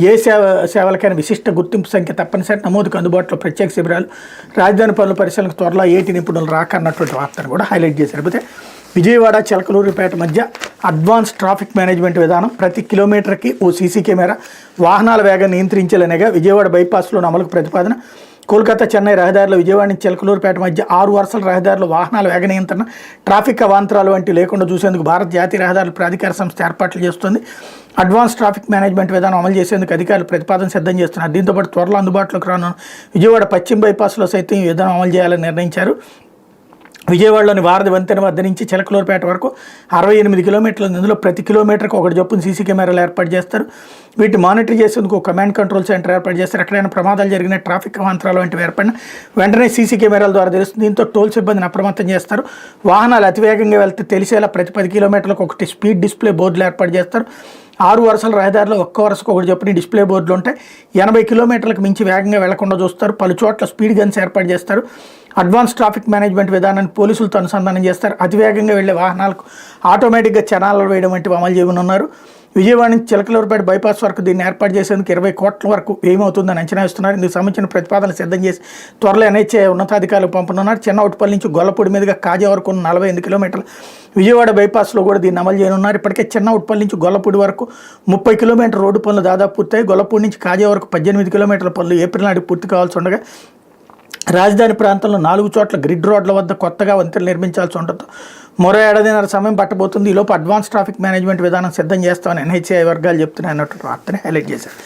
ఏ సేవలకైనా విశిష్ట గుర్తింపు సంఖ్య తప్పనిసరి నమోదుకు అందుబాటులో ప్రత్యేక శిబిరాలు, రాజధాని పనుల పరిశీలనకు త్వరలో ఏటి నిపుణులు రాకన్నటువంటి వార్తను కూడా హైలైట్ చేశారు. అయితే విజయవాడ చిలకలూరిపేట మధ్య అడ్వాన్స్ ట్రాఫిక్ మేనేజ్మెంట్ విధానం, ప్రతి కిలోమీటర్కి ఓ సీసీ కెమెరా, వాహనాల వేగాన్ని నియంత్రించేలనేగా విజయవాడ బైపాస్లోని అమలుకు ప్రతిపాదన. కోల్కతా చెన్నై రహదారిలో విజయవాడ నుంచి చిలకలూరిపేట మధ్య 6 వరుసల రహదారులు వాహనాల వేగ నియంత్రణ, ట్రాఫిక్ అవాంతరాలు వంటి లేకుండా చూసేందుకు భారత జాతీయ రహదారుల ప్రాధికార సంస్థ ఏర్పాట్లు చేస్తుంది. అడ్వాన్స్ ట్రాఫిక్ మేనేజ్మెంట్ విధానం అమలు చేసేందుకు అధికారులు ప్రతిపాదన సిద్ధం చేస్తున్నారు. దీంతోపాటు త్వరలో అందుబాటులోకి రానున్న విజయవాడ పశ్చిమ బైపాస్లో సైతం ఈ విధానం అమలు చేయాలని నిర్ణయించారు. విజయవాడలోని వారధి వంతెన వద్ద నుంచి చిలకలూరిపేట వరకు 68 కిలోమీటర్లు. ఇందులో ప్రతి కిలోమీటర్కి ఒకటి చొప్పున సీసీ కెమెరాలు ఏర్పాటు చేస్తారు. వీటిని మానిటర్ చేసేందుకు ఒక కమాండ్ కంట్రోల్ సెంటర్ ఏర్పాటు చేస్తారు. ఎక్కడైనా ప్రమాదాలు జరిగిన, ట్రాఫిక్ అవాంతరాలు వంటివి ఏర్పడిన వెంటనే సీసీ కెమెరాల ద్వారా తెలుస్తుంది. దీంతో టోల్ సిబ్బందిని అప్రమత్తం చేస్తారు. వాహనాలు అతివేగంగా వెళ్తే తెలిసేలా ప్రతి 10 కిలోమీటర్లకు ఒకటి స్పీడ్ డిస్ప్లే బోర్డులు ఏర్పాటు చేస్తారు. 6 వరుసల రహదారిలో ఒక్క వరుసకు ఒకటి చొప్పున డిస్ప్లే బోర్డులు ఉంటాయి. 80 కిలోమీటర్లకు మించి వేగంగా వెళ్లకుండా చూస్తారు. పలు చోట్ల స్పీడ్ గన్స్ ఏర్పాటు చేస్తారు. అడ్వాన్స్ ట్రాఫిక్ మేనేజ్మెంట్ విధానాన్ని పోలీసులతో అనుసంధానం చేస్తారు. అతివేగంగా వెళ్లే వాహనాలకు ఆటోమేటిక్గా చనాలు వేయడం వంటివి అమలు చేయనున్నారు. విజయవాడ నుంచి చిలకలూరిపేట బైపాస్ వరకు దీన్ని ఏర్పాటు చేసేందుకు 20 కోట్ల వరకు ఏమవుతుందని అంచనా వేస్తున్నారు. ఇందుకు సంబంధించిన ప్రతిపాదనలు సిద్ధం చేసి త్వరలో ఎన్హెచ్ఏ ఉన్నతాధికారులకు పంపనున్నారు. చిన్నవుట్పల్లి నుంచి గొల్లపూడి మీదుగా కాజా వరకు 48 కిలోమీటర్లు విజయవాడ బైపాస్లో కూడా దీన్ని అమలు చేయనున్నారు. ఇప్పటికే చిన్నవుట్పల్లి నుంచి గొల్లపూడి వరకు 30 కిలోమీటర్ రోడ్డు పనులు దాదాపు పూర్తయి. గొల్లపూడి నుంచి కాజా వరకు 18 కిలోమీటర్ల పనులు ఏప్రిల్ నాటికి పూర్తి కావాల్సి ఉండగా, రాజధాని ప్రాంతంలో 4 చోట్ల గ్రిడ్ రోడ్ల వద్ద కొత్తగా వంతెనలు నిర్మించాల్సి ఉండటంతో మరో ఏడాదిన్నర సమయం పట్టబోతుంది. ఈలోపు అడ్వాన్స్ ట్రాఫిక్ మేనేజ్మెంట్ విధానం సిద్ధం చేస్తామని ఎన్హెచ్ఏ వర్గాలు చెప్తున్నాయి అన్నట్టు వార్తని హైలైట్ చేశారు.